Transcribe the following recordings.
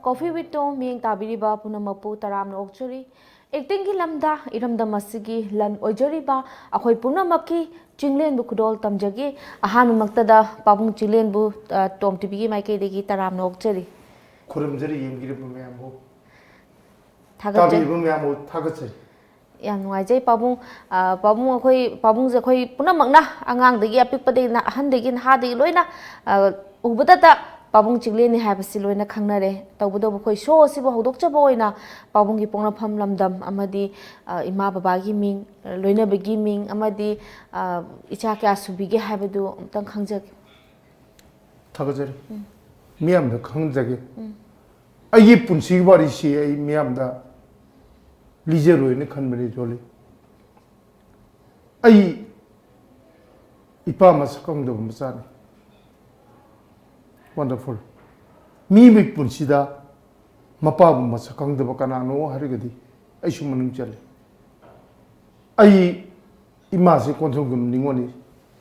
Coffee with Tom, Ming Tabiriba, Punamapu, Taram Okchuri, Ektingi Lamda, Iramda Masigi, Lan Ojoriba, Ahoy Punamaki, chinglen bu Kudol Tamjagi, Ahanu Maktada, Pabung Chilen bu Tom Tibi, my Kedi, Taram Okchuri. Kurumjari Yimgiribumiamu. Tagabibumiamu, Tagatsi. Yang Wajay Pabung, Pabung Zakoi Punamagna, Angang the Yapipade, Handegin Hadi Loina, Ubudata. Pabung chinglen have a silhouette canare, Tabudo show Sibo Doctor Boyna, Pabungi Pona Pam Lamdam, Amadi, Imaba Giming, Loina Begiming, Amadi, Ichaka Subige Habadu, Tankangzak. Tagazari Miam the Kangzagi. A yipun see what is she, a miam the Lizero in the Canberry Jolly. I Ipamas Kongdom Masani. Wonderful. Me big punsida, Mapam Masakang the Bacanano, Harigadi, I should manage. I imagine Contogum Ningoni,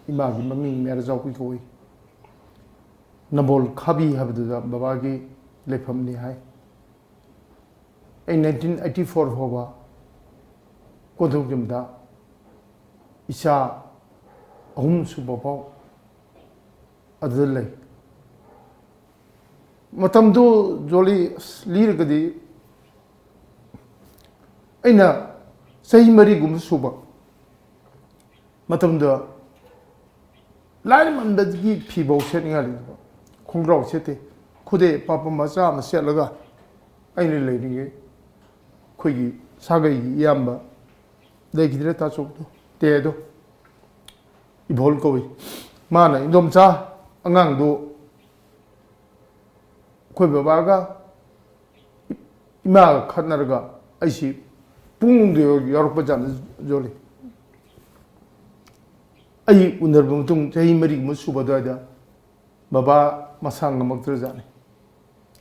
imagine Mammy Marazopicoi. Nabol Kabi have the Babagi Lepamni High. In 1984, Hova Contogum da Isha Hum Subapo Adele. Matamdo Jolly Lirgadi Aina Say Marigum Suba Matamda Lineman that give people setting a little. Congrau City, Kude, Papa Mazam, Selaga, Aina lady, Quiggy, Sagai, Yamba, they get a touch of Dedo Ibolkovi, Mana, Indomza, Angando. Baga Ima Kanaraga, I see Pung European Jolly. I Underbuntum, Tahimari Musubada, Baba Masanga Moktrazani.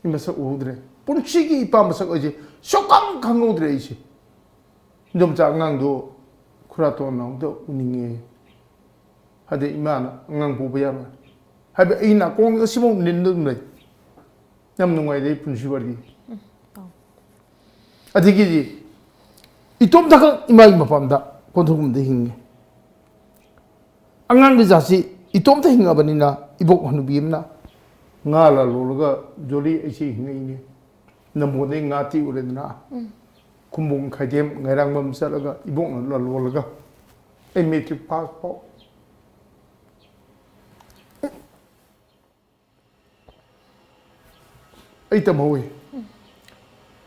Imasa Udre, Punchiki Pamasakoji, Sokam Kangudre. Domtangando, Kuraton, Uningi, had the Imana, Nangubuyama. Have Ina Kong Simon Lindum. Namnungay Punshibari. Adigiji Itom Taka Imag Mapanda, Contum the Hing. Angan Vizasi, Itom the Hingabanina, Ibok Hanubimna, Ngala Lulaga, Jolly Ashi Hingi, Namone Ngati Urena, Kumbung Kadem, Narangam Salaga, Ibok Lulaga, a metric passport. Item away.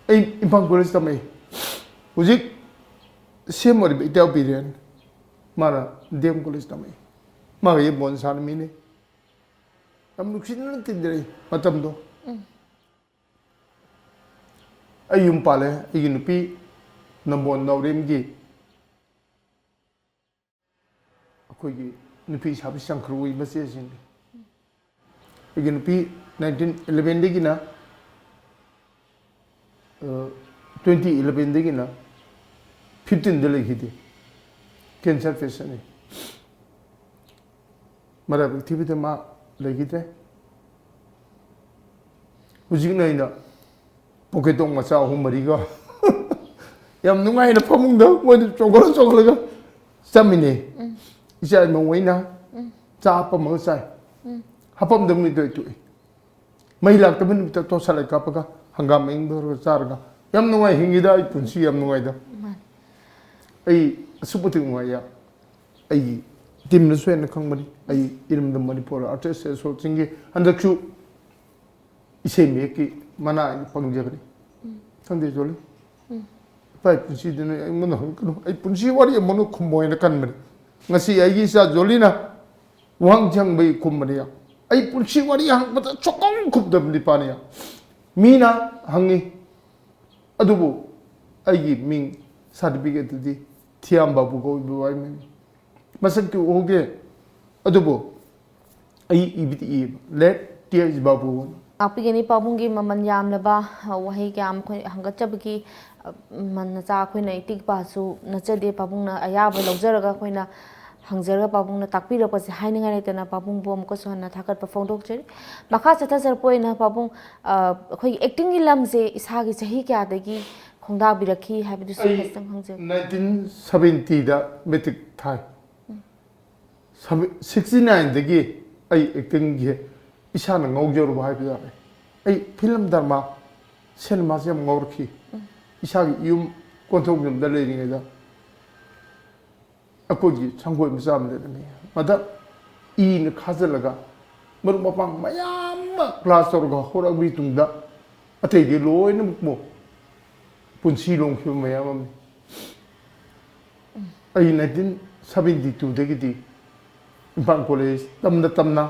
In Panguristamay. Was it same or Ital Billion? Mara, Dem Gulistamay. Maria Bonsanmini. I'm looking at the Matamdo. A Yumpale, a Yunupi, number no rimgi. A quiggy, Nupis have some crew in Basin. A Yunupi 1911 digina. 2011 digina 15 delegate cancer patient mara activity ma legite ujigna ina poketong macha humari ga yam nungai na phamungda mo chongol ga samine isa mo waina cha pa mo sai hapam dam ni doi tu mai lak ta bin to sala ka pa Hangam Ingor Sarga. Yam no way hingida, Punsi Yam Noida. A supporting way. A dimness when the company, I irim the Manipur artist as well singing, and the crew is a make mana Pangjabri. Sunday Jolly. Five Punsi, I Punsi what you monocumbo in the country. Nasi Agisa Jolina, Wang Jang Bay Kumbaria. I Punsi what young, but a chokong cook them Lipania. Mina hangi adubu aigi ming certificate di thiam babu ko buai me masak tu oge adubu ai ibti let tears babu Apigani Pabungi Maman Yam Laba, Wahigam Hangachabiki Manaza Quina Tikbasu, Nature de Pabuna Ayaba Lozeraga Quina ꯍꯪꯖꯔꯒ ꯄꯥꯕꯨꯡꯅ ꯇꯥꯛꯄꯤꯔꯛꯄꯁꯦ ꯍꯥꯏꯅꯤꯡꯉꯥꯏ ꯂꯩꯇꯅ ꯄꯥꯕꯨꯡꯕꯨ ꯑꯃꯨꯛꯀꯁꯨ ꯍꯟꯅ ꯊꯥꯒꯠꯄ ꯐꯣꯡꯗꯣꯛꯆꯔꯤ ꯃꯈꯥ ꯆꯠꯊꯖꯔꯛꯄ ꯑꯣꯏꯅ ꯄꯥꯕꯨꯡ ꯑꯩꯈꯣꯏꯒꯤ ꯑꯦꯛꯇꯤꯡꯒꯤ ꯂꯝꯁꯦ ꯏꯁꯥꯒꯤ ꯆꯍꯤ ꯀꯌꯥꯗꯒꯤ ꯈꯣꯡꯗꯥꯕꯤꯔꯛꯈꯤ ꯍꯥꯏꯕꯗꯨꯁꯨ ꯈꯤꯇꯪ ꯍꯪꯖꯒꯦ 1970ꯗ ꯃꯦꯇ꯭ꯔꯤꯛ ꯊꯥꯏ 69ꯗꯒꯤ ꯑꯩ ꯑꯦꯛꯇꯤꯡꯒꯤ ꯏꯁꯥꯅ ꯉꯥꯎꯖꯔꯨꯕ ꯍꯥꯏꯕ ꯌꯥꯔꯦ ꯑꯩ ꯐꯤꯂꯝ ꯗꯔꯃꯥ ꯁꯤꯅꯦꯃꯥꯁꯦ ꯌꯥꯝ ꯉꯥꯎꯔꯛꯈꯤ ꯏꯁꯥꯒꯤ ꯌꯨꯝ ꯀꯣꯟꯊꯣꯛꯖꯝꯗ ꯂꯩꯔꯤꯉꯩꯗ ꯑꯩꯈꯣꯏꯒꯤ ꯁꯪꯒꯣꯏ ꯃꯆꯥ ꯑꯃ ꯂꯩꯔꯝꯃꯤ ꯃꯗ ꯏꯅ ꯈꯥꯖꯤꯜꯂꯒ ꯃꯔꯨꯞ ꯃꯄꯥꯡ ꯃꯌꯥꯝ ꯑꯃ ꯀ꯭ꯂꯥꯁ ꯇꯧꯔꯒ ꯍꯧꯔꯛꯑꯕꯒꯤ ꯇꯨꯡꯗ ꯑꯇꯩꯗꯤ ꯂꯣꯏꯅꯃꯛ ꯄꯨꯟꯁꯤ ꯂꯣꯡꯈꯤꯕ ꯃꯌꯥꯝ ꯑꯃꯅꯤ ꯑꯩ 1972ꯗꯒꯤꯗꯤ ꯏꯝꯐꯥꯜ ꯀꯣꯂꯦꯖ ꯇꯝꯅ ꯇꯝꯅ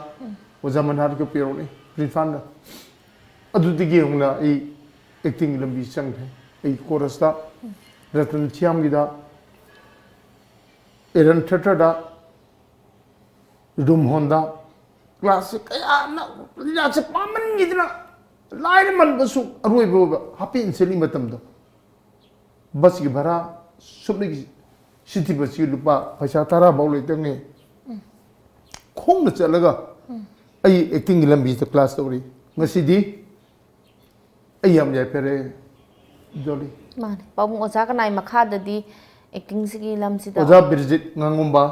ꯑꯣꯖꯥ ꯃꯅꯥꯔꯒ ꯄꯤꯔꯛꯅꯤ ꯄ꯭ꯔꯤꯟꯁꯤꯄꯥꯜꯅ ꯑꯗꯨꯗꯒꯤ ꯍꯧꯅ ꯑꯩ ꯑꯦꯛꯇꯤꯡꯒꯤ ꯂꯝꯕꯤ ꯆꯪꯈ꯭ꯔꯦ ꯑꯩ ꯀꯣꯔꯁꯇ ꯔꯇꯟ ꯊꯤꯌꯥꯝꯒꯤꯗ एरन थिएटरदा रूम होंदा क्लास कया लासे पामन गिदना लाइन मन बसु अरोय बो हापी इंसेली मतम दो बस की भरा सुबह की सिटी बस की लुपा पैसा तारा बाउले तंगे खोंग न चलगा आई एक्टिंग की लंबी से क्लास तौरी ngasiदी आई हम जाय फेरे जोली माने पाबुंग ओजा कनाय मखाददी एक्टिंग सिगी लमसिदा ओजा Birjit nganगumba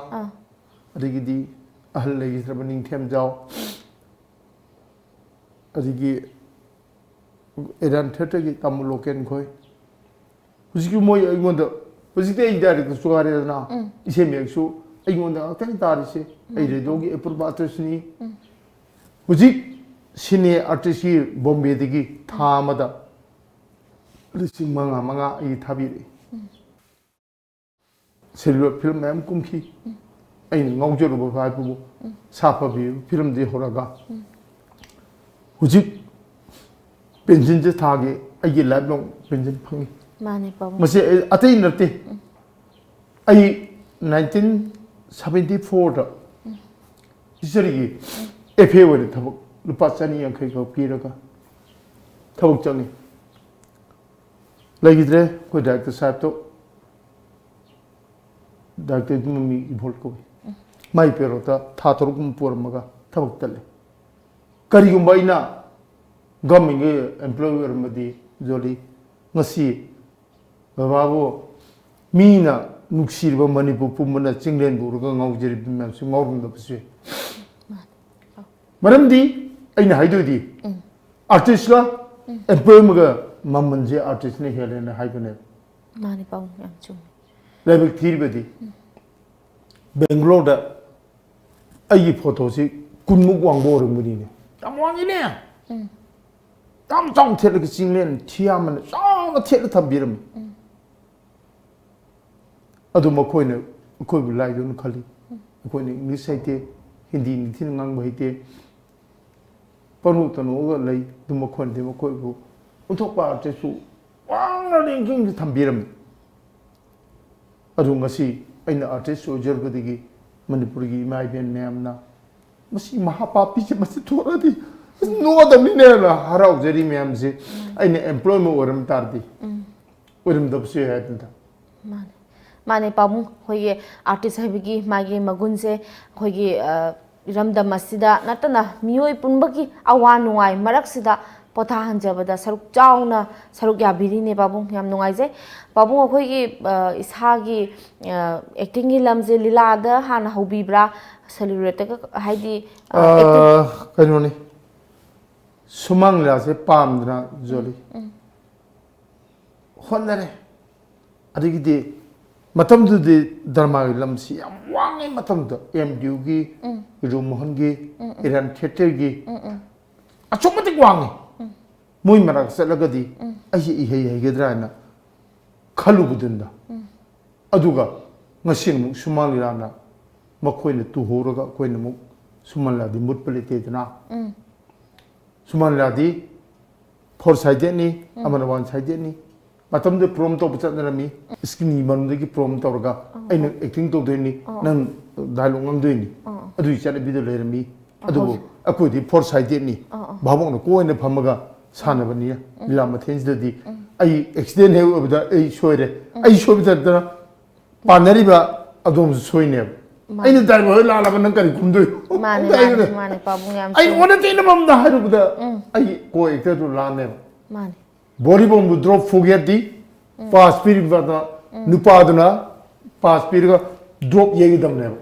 adigi ahal legi traba ningthem jaw adigi eran theater gi tamu loken khoi hujiki moi aigonda hujiki ai direct suare na ise meksu aigonda tan tari se ai redo gi apurba artist ni hujik sine artist gi bombay digi thamada lising manga ai thabiri silver film मैम कुमखी ngaujoruba baibu sapabi film de horaga hujik pension je thage ai life long pension phangi mane pabu mase atai nate ai 1974 da isari FA wale thabak lupa chani yankai ko piraga thabak changi lagidre ko director sahab to doctor mummy evolve को माई पेरोता था तरुकुम पुरमगा थबक तले करिगुम्बा इना government employer मदी जोली ngasi bababo mina nuksirba manipur pumana chinglen buruga ngaujeri bimam su ngaurum da pse maramdi aina haidodi artist la employer maga mamanje artist ne helena haibane mani pau yam chum level 3 बदी बेंगलोर दा आई photo से कुनमुक वांगबो रंगनी ने तम वांगी ने तम चांग Thiel के चिंगलेन थियामन चांग Thiel थबिरम अदु मखोइने मखोइ बुलाई दोन खाली मखोइने इंग्लिश साइते हिंदी निथिन ngang बहिते पनु तनु ग लई दु मखोन दे मखोइ बु उथोपा तेसु वांग लिंकिंग थबिरम अरुंगसी अइना आर्टिस्ट ओजरबदिगी मणिपुरगी माइबेन मैमना मसी महापापी से मसी थोरादी नोदमनी ने हराव जरी मैम से अइने एम्प्लॉयमेंट ओरम तारदी ओरम दबसे हैदन माने माने पाबु होये आर्टिस्ट हैबिगी मागे मगुन से होये रमदम मसिदा नतना मियोय पुनबगी अवा नुवाय मरकसिदा पोथा हंजबदा सरुक चाउना सरुक याबिरीने बाबू याम नुंगाइजे बाबू अखोइगी इसागी एक्टिंग गी लमजे लीलादा हाना हौबीब्रा सेलिब्रेट हाइदी कइनोनी सुमंग लासे पामदना जोली होनरे अदिगिदि मतमदुदि धर्मागी लमसी याम वांगे मतमदो एमडीयू गी रूमोहन गी इरान थिएटर गी अचोमतिक वांगे मोई मरक चलगदी अहि इहे हेगद्राना खलुबुदुंदा अदुगा ngasimu sumalirana makoina tu horoga koina mu sumaladi mutpalitetina sumaladi four side ni amana one side ni matamde prom to bachanami skini manudagi prom tawraga aina acting to doini nang dialogue ngam doini adu chana video lerami adu akodi four side ni babong no koina phamaga सानबनी Leela मथेंसदी I accident है आई सोरे आई सोबदा पानरीबा अदोम सोइने ꯑꯩꯅ driver ꯂꯥꯜꯂꯕ ꯅꯪ ꯀꯔꯤ ꯈꯨꯝꯗꯣꯏ ꯃꯥꯅꯦ ꯃꯥꯅꯦ ꯃꯥꯅꯦ ꯄꯥꯕꯨꯡ ꯌꯥꯝ ꯑꯩ ꯑꯣꯟꯅ ꯇꯩꯅꯕꯝꯗ ꯍꯥꯏꯔꯨꯕꯗ ꯑꯩꯒꯤ ꯀꯣ ꯑꯦꯛꯇꯔꯗꯨ ꯂꯥꯟꯅꯦꯕ ꯃꯥꯅꯦ ꯕꯣꯔꯤꯕꯣꯝꯕꯨ ꯗ꯭ꯔꯣꯞ ꯐꯨꯒꯦꯗꯤ ꯄꯥꯁ ꯄꯤꯔꯤꯕꯗ ꯅꯨꯄꯥꯗꯨꯅ ꯄꯥꯁ ꯄꯤꯔꯒ ꯗ꯭ꯔꯣꯞ ꯌꯩꯒꯗꯕꯅꯦꯕ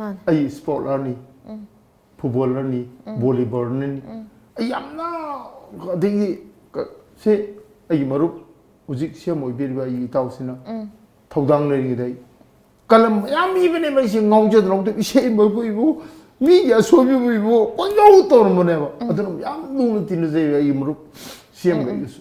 ꯃꯥꯅꯦ ꯑꯩ ꯁ꯭ꯄꯣꯔꯠꯂꯔꯅꯤ ꯐꯨꯠꯕꯣꯂꯔꯅꯤ ꯚꯣꯂꯤꯕꯣꯂꯔꯅꯤ ꯑꯩ ꯌꯥꯝꯅ ꯑꯗꯒꯤ ꯁꯤ ꯑꯩꯒꯤ ꯃꯔꯨꯞ ꯍꯧꯖꯤꯛ ꯁꯦꯝ ꯑꯣꯏꯕꯤꯔꯤꯕ ꯑꯩꯒꯤ ꯏꯇꯥꯎꯁꯤꯅ ꯊꯧꯗꯥꯡ ꯂꯩꯔꯤꯉꯩꯗ ꯑꯩ ꯀꯂꯝ ꯃꯌꯥꯝ ꯏꯕꯅꯦꯕ ꯑꯩꯁꯦ ꯉꯥꯎꯖꯗꯅ ꯏꯁꯩ ꯃꯔꯨ ꯏꯕꯨ ꯃꯤꯒꯤ ꯑꯁꯣꯏꯕꯕꯨ ꯏꯕꯨ ꯄꯪꯌꯧ ꯇꯧꯔꯝꯕꯅꯦꯕ ꯑꯗꯨꯅ ꯌꯥꯝ ꯂꯨꯅ ꯇꯤꯟꯅꯖꯩ ꯑꯩꯒꯤ ꯃꯔꯨꯞ ꯁꯦꯝꯒ ꯑꯩꯒꯁꯨ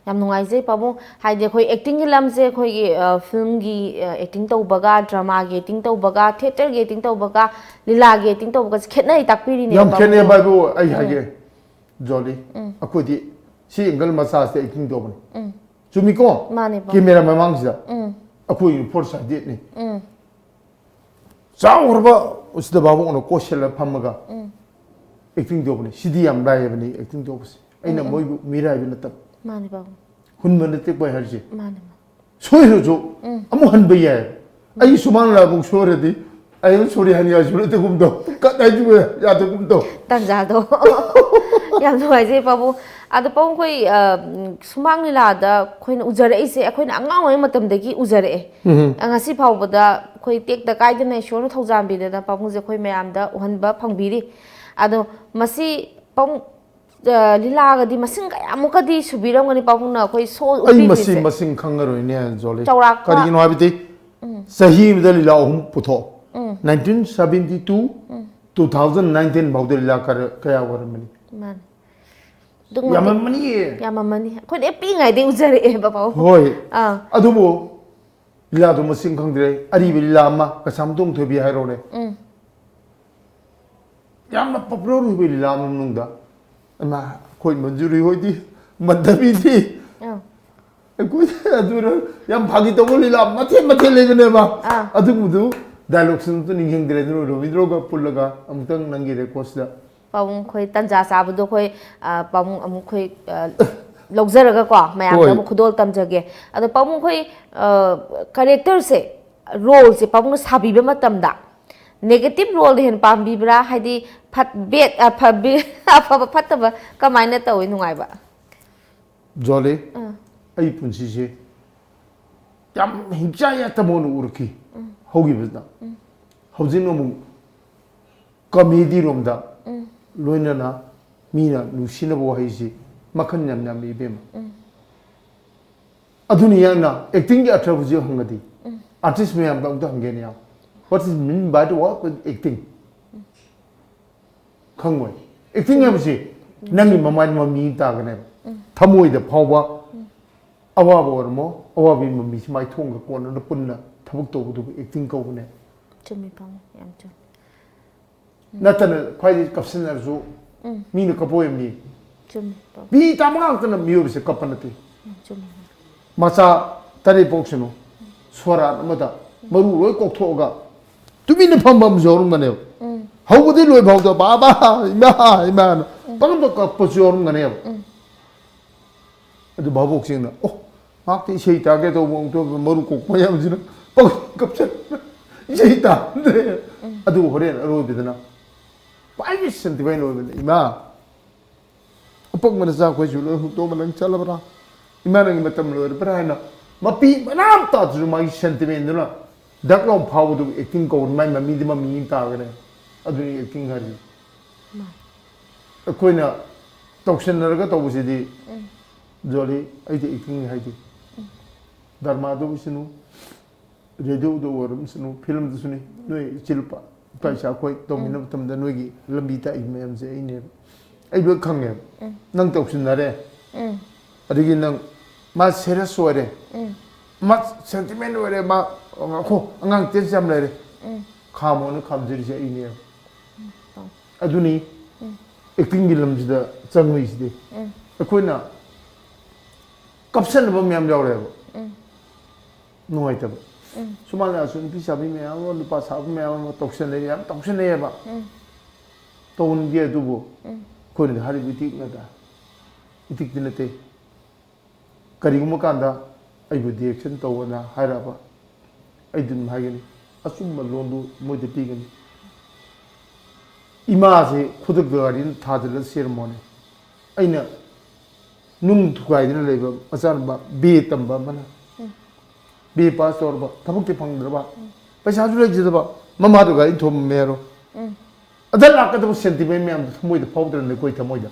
ꯌꯥꯝ ꯅꯨꯡꯉꯥꯏꯖꯩ ꯄꯥꯕꯨꯡ ꯍꯥꯏꯗꯤ ꯑꯩꯈꯣꯏ ꯑꯦꯛꯇꯤꯡꯒꯤ ꯂꯝꯁꯦ ꯑꯩꯈꯣꯏꯒꯤ ꯐꯤल्मꯒꯤ ꯑꯦꯛꯇꯤꯡ ꯇꯧꯕꯒ ꯗ꯭ꯔꯃꯥꯒꯤ ꯑꯦꯛꯇꯤꯡ ꯇꯧꯕꯒ ꯊꯤꯌꯦꯇꯔꯒꯤ ꯑꯦꯛꯇꯤꯡ ꯇꯧꯕꯒ ꯂꯤꯂꯥꯒꯤ ꯑꯦꯛꯇꯤꯡ ꯇꯧꯕꯒꯁꯦ ꯈꯦꯠꯅꯩ ꯇꯥꯛꯄꯤꯔꯤꯅꯦꯕ ꯌꯥꯝ ꯈꯦꯠꯅꯩ ꯍꯥꯏꯕꯨ ꯑꯩ ꯍꯥꯏꯒꯦ ꯖꯣꯂꯤ ꯑꯩꯈꯣꯏꯗꯤ ꯁꯤ ꯑꯦꯡꯒꯜ ꯃꯆꯥꯁꯤꯗ ꯑꯦꯛꯇꯤꯡ ꯇꯧꯕꯅꯤ ꯆꯨꯝꯃꯤꯀꯣ ꯃꯥꯅꯦ ꯄꯥꯕꯨꯡ ꯀꯦꯃꯦꯔꯥ ꯃꯃꯥꯡꯁꯤꯗ ꯑꯩꯈꯣꯏꯒꯤ ꯐꯣꯔ ꯁꯥꯏꯗꯦꯠꯅꯤ ꯆꯥꯎꯈ꯭ꯔꯕ ꯁꯤꯗ ꯕꯥꯕꯨꯡꯅ ꯀꯣꯠꯁꯤꯜꯂ ꯐꯝꯃꯒ ꯑꯦꯛꯇꯤꯡ ꯇꯧꯕꯅꯤ ꯁꯤꯗꯤ ꯌꯥꯝ ꯂꯥꯏꯕꯅꯤ ꯑꯦꯛꯇꯤꯡ ꯇꯧꯕꯁꯤ ꯑꯩꯅ ꯃꯣꯏꯕꯨ ꯃꯤꯔꯥꯏꯕ ꯅꯠꯇꯕ ꯃꯥꯅꯦ ꯄꯥꯕꯨꯡ ꯍꯨꯟꯕ ꯅꯠꯇꯦ ꯄꯥꯏ ꯍꯥꯏꯔꯤꯁꯦ ꯃꯥꯅꯦ ꯁꯣꯏꯔꯁꯨ ꯑꯃꯨꯛ ꯍꯟꯕ ꯌꯥꯏ ꯑꯩ ꯁꯨꯃꯥꯡ ꯂꯥꯕꯨꯛ ꯁꯣꯏꯔꯗꯤ ꯑꯩ ꯁꯣꯔꯤ ꯍꯟꯌꯥꯁꯨ ꯅꯠꯇꯒꯨꯝ ꯇꯧ ꯀꯠ ꯍꯥꯏꯁꯨ ꯌꯥꯗꯒꯨꯝ ꯇꯧ ꯇꯟꯖꯥꯗꯣ ꯌꯥꯝ ꯅꯨꯡꯉꯥꯏꯖꯩ ꯄꯥꯕꯨꯡ ꯑꯗꯣ ꯄꯥꯕꯨꯡ ꯑꯩꯈꯣꯏ ꯁꯨꯃꯥꯡ ꯂꯤꯂꯥꯗ ꯑꯩꯈꯣꯏꯅ ꯎꯖꯔꯛꯏꯁꯦ ꯑꯩꯈꯣꯏꯅ ꯑꯉꯥꯡ ꯑꯣꯏꯔꯤꯉꯩ ꯃꯇꯝꯗꯒꯤ ꯎꯖꯔꯛꯑꯦ ꯉꯁꯤ ꯐꯥꯎꯕꯗ ꯑꯩꯈꯣꯏ ꯇꯦꯛꯇ ꯀꯥꯏꯗꯅ ꯏꯁꯣꯔꯅ ꯊꯧꯖꯥꯟꯕꯤꯗꯅ ꯄꯥꯕꯨꯡꯁꯦ ꯑꯩꯈꯣꯏ ꯃꯌꯥꯝꯗ ꯎꯍꯟꯕ ꯐꯪꯕꯤꯔꯤ ꯑꯗꯣ ꯃꯁꯤ ꯄꯥꯕꯨꯡ ꯂꯤꯂꯥꯒꯗꯤ ꯃꯁꯤꯡ ꯀꯌꯥꯃꯨꯛꯀꯗꯤ ꯁꯨꯕꯤꯔꯝꯒꯅꯤ ꯄꯥꯕꯨꯡꯅ ꯑꯩꯈꯣꯏ ꯁꯣ ꯑꯩ ꯃꯁꯤ ꯎꯠꯄꯤꯈ꯭ꯔꯤꯁꯦ ꯃꯁꯤꯡ ꯈꯪꯉꯔꯣꯏꯅꯦ ꯖꯣꯂꯤ ꯆꯥꯎꯔꯥꯛꯄ ꯀꯔꯤꯒꯤꯅꯣ ꯍꯥꯏꯕꯗꯤ ꯆꯍꯤ ꯑꯃꯗ ꯂꯤꯂꯥ 3 ꯄꯨꯊꯣꯛ 1972 2019 ꯐꯥꯎꯗ ꯂꯤꯂꯥ ꯀꯌꯥ ꯑꯣꯏꯔꯝꯃꯅꯤ ꯃꯥꯅꯦ ꯑꯗꯨꯛ ꯃꯇꯤꯛ ꯌꯥꯝꯃꯝꯃꯅꯤꯌꯦ ꯌꯥꯝꯃꯝꯃꯅꯤ ꯑꯩꯈꯣꯏꯅ ꯍꯦꯛ ꯄꯤꯛꯏꯉꯩꯗꯒꯤ ꯎꯖꯔꯛꯑꯦꯕ ꯄꯥꯕꯨꯡ ꯍꯣꯏ ꯑꯗꯨꯕꯨ ꯂꯤꯂꯥꯗꯣ ꯃꯁꯤꯡ ꯈꯪꯗ꯭ꯔꯦ ꯑꯔꯤꯕ ꯂꯤꯂꯥ ꯑꯃ ꯀꯩꯁꯥꯝꯊꯣꯡ ꯊꯣꯏꯕꯤ ꯍꯥꯏꯔꯣꯅꯦ ꯌꯥꯝꯅ ꯄꯣꯄꯨꯂꯔ ꯑꯣꯏꯕ ꯂꯤꯂꯥ ꯃꯅꯨꯡꯗ ꯑꯩꯈꯣꯏ ꯃꯟꯖꯨꯔꯤ ꯍꯣꯏꯗꯤ ꯃꯟꯗꯕꯤꯗꯤ ꯑꯩꯈꯣꯏ ꯑꯗꯨꯅ ꯌꯥꯝ ꯐꯥꯒꯤ ꯇꯧꯕ ꯂꯤꯂꯥ ꯃꯊꯦꯜ ꯃꯊꯦꯜ ꯂꯩꯕꯅꯦꯕ ꯑꯗꯨꯒꯨꯝꯕꯗꯨ ꯗꯥꯏꯂꯣꯛꯁꯤꯡ ꯑꯝꯇ ꯅꯤꯡꯁꯤꯡꯗ꯭ꯔꯦ ꯑꯗꯨꯅ ꯔꯣꯕꯤꯟꯗ꯭ꯔꯣꯒ ꯄꯨꯜꯂꯒ ꯑꯃꯨꯛꯇꯪ ꯅꯪꯒꯤ ꯔꯦꯀꯣꯔꯠꯁꯤꯗ ꯄꯥꯕꯨꯡ ꯑꯩꯈꯣꯏ ꯇꯟꯖꯥ ꯆꯥꯕꯗꯣ ꯑꯩꯈꯣꯏ ꯄꯥꯕꯨꯡ ꯑꯃꯨꯛ ꯑꯩꯈꯣꯏ ꯂꯧꯖꯔꯒꯀꯣ ꯃꯌꯥꯝꯗ ꯍꯣꯏ ꯑꯃꯨꯛ ꯈꯨꯗꯣꯜ ꯇꯝꯖꯒꯦ ꯑꯗꯣ ꯄꯥꯕꯨꯡ ꯑꯩꯈꯣꯏ ꯀꯦꯔꯦꯛꯇꯔꯁꯦ ꯔꯣꯜꯁꯦ ꯄꯥꯕꯨꯡꯅ ꯁꯥꯕꯤꯕ ꯃꯇꯝꯗ ꯅꯦꯒꯦꯇꯤꯞ ꯔꯣꯜꯗ ꯍꯦꯟꯅ ꯄꯥꯝꯕꯤꯕ꯭ꯔꯥ ꯍꯥꯏꯗꯤ ꯑꯐꯕ ꯐꯠꯇꯕ ꯀꯃꯥꯏꯅ ꯇꯧꯋꯤ ꯅꯨꯡꯉꯥꯏꯕ ꯖꯣꯂꯤ ꯑꯩ ꯄꯨꯟꯁꯤꯁꯦ ꯌꯥꯝ ꯍꯤꯡꯆꯥ ꯌꯥꯠꯇꯕ ꯑꯣꯏꯅ ꯎꯔꯛꯈꯤ ꯍꯧꯈꯤꯕꯁꯤꯗ ꯍꯧꯖꯤꯛꯅ ꯑꯃꯨꯛ ꯀꯃꯦꯗꯤꯔꯣꯝꯗ ꯂꯣꯏꯅꯅ ꯃꯤꯅ ꯅꯨꯡꯁꯤꯅꯕ ꯋꯥꯍꯩꯁꯤ ꯃꯈꯟ ꯌꯥꯝ ꯌꯥꯝ ꯏꯕꯦꯝꯃ ꯑꯗꯨꯅ ꯌꯥꯝꯅ ꯑꯦꯛꯇꯤꯡꯒꯤ ꯑꯔꯊ ꯍꯧꯖꯤꯛ ꯍꯪꯉꯗꯤ ꯑꯥꯔꯇꯤꯁ ꯃꯌꯥꯝꯗ ꯑꯝꯇ ꯍꯪꯒꯦꯅꯦ ꯌꯥꯝ ꯋꯥꯠ ꯏज ꯃꯤꯟ ꯕꯥꯏ ꯗ ꯋꯥꯔꯛ ꯋꯤꯠ ꯑꯦꯛꯇꯤꯡ ꯈꯪꯉꯣꯏ ꯑꯦꯛꯇꯤꯡ ꯍꯥꯏꯕꯁꯤ ꯅꯪꯒꯤ ꯃꯃꯥꯏ ꯃꯃꯤ ꯇꯥꯒꯅꯦꯕ ꯊꯃꯣꯏꯗ ꯐꯥꯎꯕ ꯑꯋꯥꯕ ꯑꯣꯏꯔꯝꯃꯣ ꯑꯋꯥꯕꯒꯤ ꯃꯃꯤꯁꯤ ꯃꯥꯏꯊꯣꯡꯒ ꯀꯣꯟꯅꯅ ꯄꯨꯟꯅ ꯊꯕꯛ ꯇꯧꯕꯗꯨꯕꯨ ꯑꯦꯛꯇꯤꯡ ꯀꯧꯕꯅꯦ ꯆꯨꯝꯃꯤ ꯄꯥꯕꯨꯡ ꯌꯥꯝ ꯆꯨꯝꯃꯤ ꯅꯠꯇꯅ ꯈ꯭ꯋꯥꯏꯗꯒꯤ ꯀꯞꯁꯤꯟꯅꯔꯁꯨ ꯃꯤꯅ ꯀꯞꯄꯣꯏꯕꯅꯤ ꯆꯨꯝꯃꯤ ꯄꯥꯕꯨꯡ ꯃꯤ ꯇꯥꯃ ꯉꯥꯛꯇꯅ ꯃꯤꯑꯣꯏꯕꯁꯦ ꯀꯞꯄ ꯅꯠꯇꯦ ꯆꯨꯝꯃꯤ ꯃꯆꯥ ꯇꯔꯦꯠ ꯄꯣꯛꯁꯅꯨ ꯁꯣꯔꯥꯠ ꯑꯃꯗ ꯃꯔꯨ ꯂꯣꯏ ꯀꯣꯛꯊꯣꯛꯑꯒ ꯇꯨꯃꯤꯟꯅ ꯐꯝꯕ ꯑꯃꯁꯨ ꯌꯥꯎꯔꯝꯒꯅꯦꯕ ꯍꯧꯕꯗꯤ ꯂꯣꯏꯐꯥꯎꯗ ꯕꯥꯕꯥ ꯏꯃꯥ ꯏꯃꯥꯅ ꯄꯪꯗ ꯀꯞꯄꯁꯨ ꯌꯥꯎꯔꯝꯒꯅꯦꯕ ꯑꯗꯨ ꯚꯥꯕꯣꯛꯁꯤꯡꯅ ꯑꯣ ꯉꯥꯛꯇ ꯏꯁꯩ ꯇꯥꯒꯦ ꯇꯧꯕ ꯃꯔꯨ ꯀꯣꯛꯄ ꯃꯌꯥꯝꯁꯤꯅ ꯀꯞꯆꯠ ꯏꯁꯩ ꯇꯥꯗ꯭ꯔꯦ ꯑꯗꯨꯕꯨ ꯍꯣꯔꯦꯟ ꯑꯔꯣꯏꯕꯗꯅ ꯈ꯭ꯋꯥꯏꯗꯒꯤ ꯁꯦꯟꯇꯤꯃꯦꯟ ꯑꯣꯏꯕꯅꯤ ꯏꯃꯥ ꯑꯄꯪꯕ ꯅꯆꯥ ꯑꯩꯈꯣꯏꯁꯨ ꯂꯣꯏ ꯍꯨꯟꯇꯣꯛꯑꯃ ꯅꯪ ꯆꯠꯂꯕ꯭ꯔꯥ ꯏꯃꯥ ꯅꯪꯒꯤ ꯃꯇꯝ ꯂꯣꯏꯔꯕ꯭ꯔꯥ ꯍꯥꯏꯅ ꯃꯄꯤ ꯃꯅꯥꯝ ꯇꯥꯗ꯭ꯔꯁꯨ ꯃꯥꯒꯤ ꯁꯦꯟꯇꯤꯃꯦꯟꯗꯨꯅ ꯗꯛ ꯂꯥꯎ ꯐꯥꯎꯕꯗꯨꯕꯨ ꯑꯦꯛꯇꯤꯡ ꯀꯧꯕ ꯃꯥꯏ ꯃꯃꯤꯗꯤ ꯃꯃꯤ ꯑꯃ ꯇꯥꯒꯅꯦ ꯑꯗꯨꯅꯤ ꯑꯦꯛꯇꯤꯡ ꯍꯥꯏꯔꯤꯁꯤ ꯑꯩꯈꯣꯏꯅ ꯇꯧꯁꯤꯟꯅꯔꯒ ꯇꯧꯕꯁꯤꯗꯤ ꯖꯣꯂꯤ ꯑꯩꯗꯤ ꯑꯦꯛꯇꯤꯡ ꯍꯥꯏꯗꯤ ꯗꯔꯃꯥꯗ ꯑꯣꯏꯁꯅꯨ ꯔꯦꯗꯤꯑꯣꯗ ꯑꯣꯏꯔꯝꯁꯅꯨ ꯐꯤꯂꯝꯗꯁꯨꯅꯤ ꯅꯣꯏ ꯏꯆꯤꯜ ꯏꯄꯥ ꯏꯆꯥ ꯑꯩꯈꯣꯏ ꯇꯧꯃꯤꯟꯅꯕ ꯃꯇꯝꯗ ꯅꯣꯏꯒꯤ ꯂꯝꯕꯤ ꯇꯥꯛꯏ ꯃꯌꯥꯝꯁꯦ ꯑꯩꯅꯦꯕ ꯑꯩ ꯂꯣꯏ ꯈꯪꯉꯦꯕ ꯅꯪ ꯇꯧꯁꯤꯟꯅꯔꯦ ꯑꯗꯒꯤ ꯅꯪ ꯃꯥ ꯁꯦꯔꯤꯌꯁ ꯑꯣꯏꯔꯦ ꯃꯥ ꯁꯦꯟꯇꯤꯃꯦꯟ ꯑꯣꯏꯔꯦ ꯃꯥ ꯉꯥꯈꯣ ꯑꯉꯥꯡ ꯇꯦꯟꯁ ꯌꯥꯝ ꯂꯩꯔꯦ ꯈꯥꯝꯃꯣꯅ ꯈꯥꯝꯖꯔꯤꯁꯦ ꯑꯩꯅꯦꯕ ꯑꯗꯨꯅꯤ ꯑꯦꯛꯇꯤꯡꯒꯤ ꯂꯝꯁꯤꯗ ꯆꯪꯉꯛꯏꯁꯤꯗꯤ ꯑꯩꯈꯣꯏꯅ ꯀꯞꯁꯟꯅꯕ ꯃꯌꯥꯝ ꯌꯥꯎꯔꯦꯕ ꯅꯨꯡꯉꯥꯏꯇꯕ ꯁꯨꯃꯥꯏꯅꯁꯨ ꯅꯨꯄꯤ ꯁꯥꯕꯤ ꯃꯌꯥꯝ ꯑꯃ ꯅꯨꯄꯥ ꯁꯥꯕ ꯃꯌꯥꯝ ꯑꯃ ꯇꯧꯁꯟꯅꯩ ꯌꯥꯝ ꯇꯧꯁꯟꯅꯩꯌꯦꯕ ꯇꯧꯍꯟꯒꯦ ꯑꯗꯨꯕꯨ ꯑꯩꯈꯣꯏꯅꯗꯤ ꯍꯥꯏꯔꯤꯕ ꯏꯇꯤꯛꯅꯗ ꯏꯇꯤꯛꯇꯤ ꯅꯠꯇꯦ ꯀꯔꯤꯒꯨꯝꯕ ꯀꯥꯟꯗ ꯑꯩꯕꯨ ꯗꯤꯔꯦꯛꯁꯟ ꯇꯧꯕꯅ ꯍꯥꯏꯔꯛꯑꯕ ꯑꯩꯗꯤ ꯑꯗꯨꯝ ꯍꯥꯏꯒꯅꯤ ꯑꯆꯨꯝꯕ ꯂꯣꯟꯗꯨ ꯃꯣꯏꯗ ꯄꯤꯒꯅꯤ ꯏꯃꯥꯁꯦ ꯈꯨꯗꯛꯇ ꯒꯥꯔꯤꯅ ꯊꯥꯖꯤꯜꯂ ꯁꯤꯔꯝꯃꯣꯅꯦ ꯑꯩꯅ ꯅꯨꯡ ꯊꯨꯒꯥꯏꯗꯅ ꯂꯩꯕ ꯃꯆꯥꯅꯨꯄꯥ ꯕꯤ ꯇꯝꯕ ꯑꯃꯅ ꯕꯤ ꯄꯥꯁ ꯇꯧꯔꯕ ꯊꯕꯛꯇꯤ ꯐꯪꯗ꯭ꯔꯕ ꯄꯩꯁꯥꯁꯨ ꯂꯩꯖꯗꯕ ꯃꯃꯥꯗꯨ ꯒꯥꯔꯤ ꯊꯣꯝꯃꯦ ꯍꯥꯏꯔꯣ ꯑꯗ ꯂꯥꯛꯀꯗꯕ ꯁꯦꯟꯇꯤꯃꯦꯟ ꯃꯌꯥꯝꯗꯣ ꯊꯃꯣꯏꯗ ꯐꯥꯎꯗ꯭ꯔꯅꯤ ꯑꯩꯈꯣꯏ ꯊꯃꯣꯏꯗ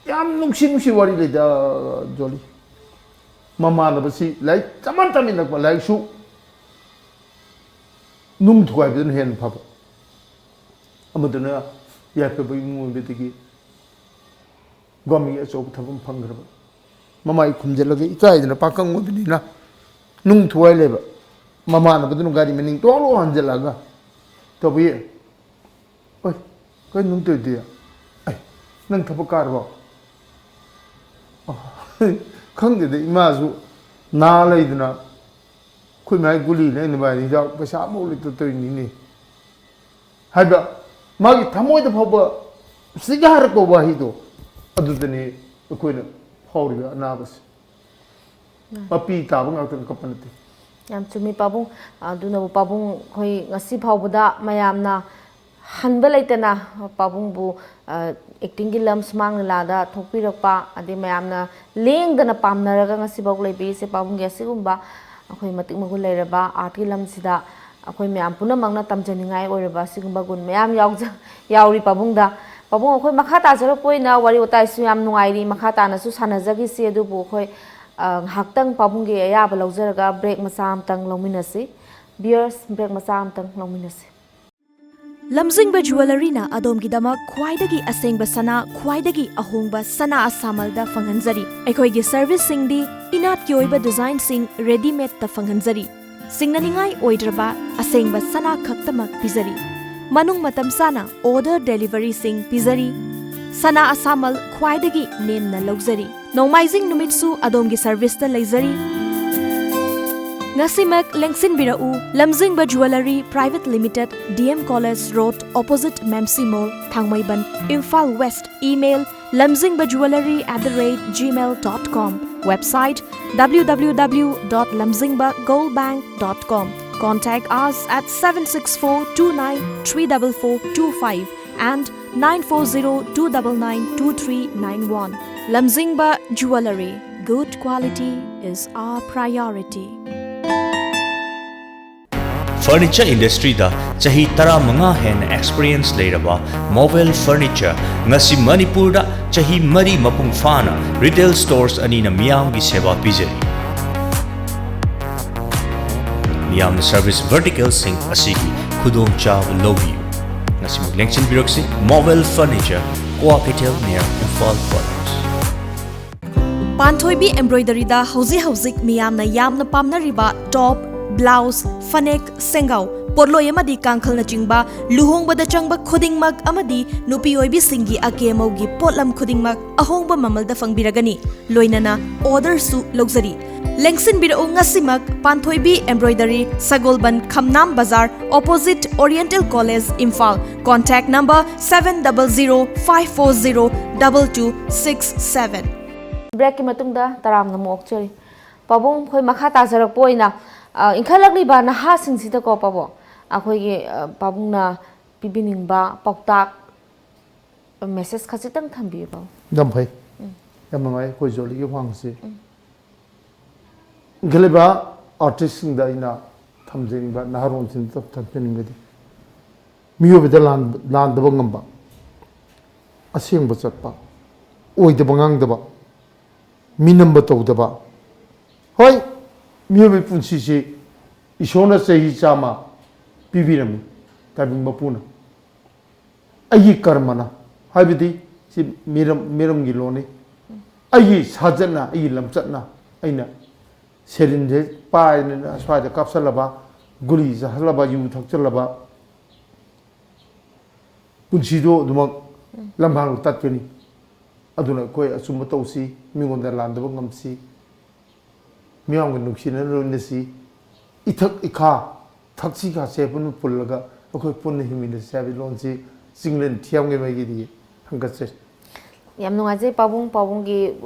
ꯌꯥꯝ ꯅꯨꯡꯁꯤ ꯋꯥꯔꯤ ꯂꯩꯗ ꯖꯣꯂꯤ ꯃꯃꯥꯟꯅꯕꯁꯤ ꯂꯥꯏꯔꯤꯛ ꯆꯃꯟ ꯇꯝꯃꯤꯟꯅꯛꯄ ꯂꯥꯏꯔꯤꯛꯁꯨ ꯅꯨꯡ ꯊꯨꯒꯥꯏꯕꯗꯨꯅ ꯍꯦꯟꯅ ꯐꯕ ꯑꯃꯗꯨꯅ ꯌꯥꯏꯐꯕ ꯏꯃꯨꯡ ꯑꯣꯏꯕꯗꯒꯤ ꯒꯣꯔꯃꯦꯟꯒꯤ ꯑꯆꯧꯕ ꯊꯕꯛ ꯐꯪꯈ꯭ꯔꯕ ꯃꯃꯥꯏ ꯈꯨꯝꯖꯤꯜꯂꯒ ꯏꯀꯥꯏꯗꯅ ꯄꯥꯈꯪ ꯑꯣꯏꯕꯅꯤꯅ ꯅꯨꯡ ꯊꯨꯒꯥꯏ ꯂꯩꯕ ꯃꯃꯥꯟꯅꯕꯗꯨꯅ ꯒꯥꯔꯤ ꯃꯅꯤꯡ ꯇꯣꯛꯂꯣ ꯍꯟꯖꯤꯜꯂꯛꯑꯒ ꯇꯧꯕꯤ ꯍꯣꯏ ꯀꯩ ꯅꯨꯡ ꯇꯧꯗꯦ ꯑꯩ ꯅꯪ ꯊꯕꯛ ꯀꯥꯔꯕꯣ ꯈꯪꯗꯦꯗ ꯏꯃꯥꯁꯨ ꯅꯥ ꯂꯩꯗꯅ ꯑꯩꯈꯣꯏ ꯃꯥꯏ ꯒꯨꯂꯤ ꯂꯩꯅꯕ ꯍꯥꯏꯗꯤ ꯍꯤꯗꯥꯛ ꯄꯩꯁꯥ ꯑꯃꯐꯥꯎ ꯂꯩꯇ ꯇꯧꯔꯤꯅꯤꯅꯦ ꯍꯥꯏꯕ ꯃꯥꯒꯤ ꯊꯃꯣꯏꯗ ꯐꯥꯎꯕ ꯁꯤꯒ ꯍꯥꯏꯔꯛꯄ ꯋꯥꯍꯩꯗꯣ ꯑꯗꯨꯗꯅꯤ ꯑꯩꯈꯣꯏꯅ ꯐꯥꯎꯔꯤꯕ ꯑꯅꯥꯕꯁꯤ ꯃꯄꯤ ꯇꯥꯕ ꯉꯥꯛꯇꯅ ꯀꯞꯄ ꯅꯠꯇꯦ ꯌꯥꯝ ꯆꯨꯝꯃꯤ ꯄꯥꯕꯨꯡ ꯑꯗꯨꯅꯕꯨ ꯄꯥꯕꯨꯡ ꯑꯩꯈꯣꯏ ꯉꯁꯤ ꯐꯥꯎꯕꯗ ꯃꯌꯥꯝꯅ ꯍꯟꯕ ꯂꯩꯇꯅ ꯄꯥꯕꯨꯡꯕꯨ ꯑꯦꯛꯇꯤꯡꯒꯤ ꯂꯝ ꯁꯨꯃꯥꯡ ꯂꯤꯂꯥꯗ ꯊꯣꯛꯄꯤꯔꯛꯄ ꯑꯗꯩ ꯃꯌꯥꯝꯅ ꯂꯦꯡꯗꯅ ꯄꯥꯝꯅꯔꯒ ꯉꯁꯤꯐꯥꯎ ꯂꯩꯕꯤꯔꯤꯁꯦ ꯄꯥꯕꯨꯡꯒꯤ ꯑꯁꯤꯒꯨꯝꯕ ꯑꯩꯈꯣꯏ ꯃꯇꯤꯛ ꯃꯒꯨꯟ ꯂꯩꯔꯕ ꯑꯥꯔꯠꯀꯤ ꯂꯝꯁꯤꯗ ꯑꯩꯈꯣꯏ ꯃꯌꯥꯝ ꯄꯨꯝꯅꯃꯛꯅ ꯇꯝꯖꯅꯤꯡꯉꯥꯏ ꯑꯣꯏꯔꯕ ꯑꯁꯤꯒꯨꯝꯕ ꯒꯨꯟ ꯃꯌꯥꯝ ꯌꯥꯎꯔꯤ ꯄꯥꯕꯨꯡꯗ ꯄꯥꯕꯨꯡ ꯑꯩꯈꯣꯏ ꯃꯈꯥ ꯇꯥꯖꯔꯛꯄ ꯑꯣꯏꯅ ꯋꯥꯔꯤ ꯋꯥꯇꯥꯏꯁꯨ ꯌꯥꯝ ꯅꯨꯡꯉꯥꯏꯔꯤ ꯃꯈꯥ ꯇꯥꯅꯁꯨ ꯁꯥꯟꯅꯖꯈꯤꯁꯤ ꯑꯗꯨꯕꯨ ꯑꯩꯈꯣꯏ ꯉꯥꯏꯍꯥꯛꯇꯪ ꯄꯥꯕꯨꯡꯒꯤ ꯑꯌꯥꯕ ꯂꯧꯖꯔꯒ ꯕ꯭ꯔꯦꯛ ꯃꯆꯥ ꯑꯃꯇꯪ ꯂꯧꯃꯤꯟꯅꯁꯤ ꯕꯤꯌꯔꯁ ꯕ꯭ꯔꯦꯛ ꯃꯆꯥ ꯑꯃꯇꯪ ꯂꯧꯃꯤꯟꯅꯁꯤ ꯂꯝꯖꯤꯡꯕ ꯖꯨꯋꯦꯂꯔꯤꯅ ꯑꯗꯣꯝꯒꯤꯗꯃꯛ ꯈ꯭ꯋꯥꯏꯗꯒꯤ ꯑꯁꯦꯡꯕ ꯁꯅꯥ ꯈ꯭ꯋꯥꯏꯗꯒꯤ ꯑꯍꯣꯡꯕ ꯁꯅꯥ ꯑꯁꯥꯃꯜꯗ ꯐꯪꯍꯟꯖꯔꯤ ꯑꯩꯈꯣꯏꯒꯤ ꯁꯔꯚꯤꯁꯁꯤꯡꯗꯤ ꯏꯅꯥꯠꯀꯤ ꯑꯣꯏꯕ ꯗꯤꯖꯥꯏꯟꯁꯤꯡ ꯔꯦꯗꯤꯃꯦꯗꯇ ꯐꯪꯍꯟꯖꯔꯤ ꯁꯤꯡꯅꯅꯤꯡꯉꯥꯏ ꯑꯣꯏꯗ꯭ꯔꯕ ꯑꯁꯦꯡꯕ ꯁꯅꯥ ꯈꯛꯇꯃꯛ ꯄꯤꯖꯔꯤ ꯃꯅꯨꯡ ꯃꯇꯝ ꯆꯥꯅ ꯑꯣꯔꯗꯔ ꯗꯦꯂꯤꯚꯔꯤꯁꯤꯡ ꯄꯤꯖꯔꯤ ꯁꯅꯥ ꯑꯁꯥꯃꯜ ꯈ꯭ꯋꯥꯏꯗꯒꯤ ꯅꯦꯝꯅ ꯂꯧꯖꯔꯤ ꯅꯣꯡꯃꯥꯏꯖꯤꯡ ꯅꯨꯃꯤꯠꯁꯨ ꯑꯗꯣꯝꯒꯤ ꯁꯔꯚꯤꯁꯇ ꯂꯩꯖꯔꯤ Ngasimak lengsinbirau Lamjingba Jewellery Private Limited DM College Road Opposite Memsi Mall Thangmaiban Imphal West Email lamjingbaJewellery@gmail.com Website www.lamjingbagoldbank.com Contact us at 764293445 and 940-299-2391 Lamjingba Jewellery Good quality is our priority. Furniture industry da chahi tara manga hen experience leiraba Mobile Furniture ngasi Manipur da chahi mari mapung fana retail stores ani na miyam gi seva pijari miyam service vertical sing asigi khudong chaw lobi ngasi maglengchin biroksi Mobile Furniture Cooperative near Imphal Quarters Panthoibi embroidery da hauzik miyam na yamna pamnariba top blouse, fanek, sengau, porloi amadi kangkhal na chingba, luhongbada changba khudingmak amadi nupi oibi singi akemaugi potlam khudingmak ahongba mamalda fangbiragani, loinana order su luxury. Lengsin birau ngasimak Panthoibi embroidery Sagolban Khamnam Bazar opposite Oriental College Imphal. Contact number 700-540-2267. Break ki matungda taramna mo okchori. Pabung khoi makha tajarak poina इनखलगलीबा नहासिंगसिदा को पाबो अखोइगे पाबुंगना पिबिनिंगबा पाउताक message खसितंग थंबिबो दम फै यम नंगाय कोइ जोली के वांगसि गलेबा artist सिंग दा इना थमजिंगबा नहारोन सिन तप थंपिनिंगदि मियोबदा लान दबो ngamba असेंगबा चटपा ओइदबा ngang मिनम्बा तौदबा होय मियोबे पुंसीसी इशोना सही चामा पीबीरमी ताबिंग मपुना अयि कर्मना हाबिदि सि मिरम गिलोने अयि साजना अयि लमचतना अइना सेरिनजे पायना स्वाद कापसलबा गुली जहलबा यु थक्चलबा पुंसीदो दुमक लंबांग तत्कनी अदुना कोई असुम तौसी मिगोंदा लांदबा ngамसी मियाम नुक्सिन लोनसी इथक इखा थक्सी का सेपन पुलगा अखोय पुन हिमिन सेबि लोनसी chinglen thiam ge mai gi di hangkat se ꯌꯥꯝ ꯅꯨꯡꯉꯥꯏꯖꯩ ꯄꯥꯕꯨꯡꯒꯤ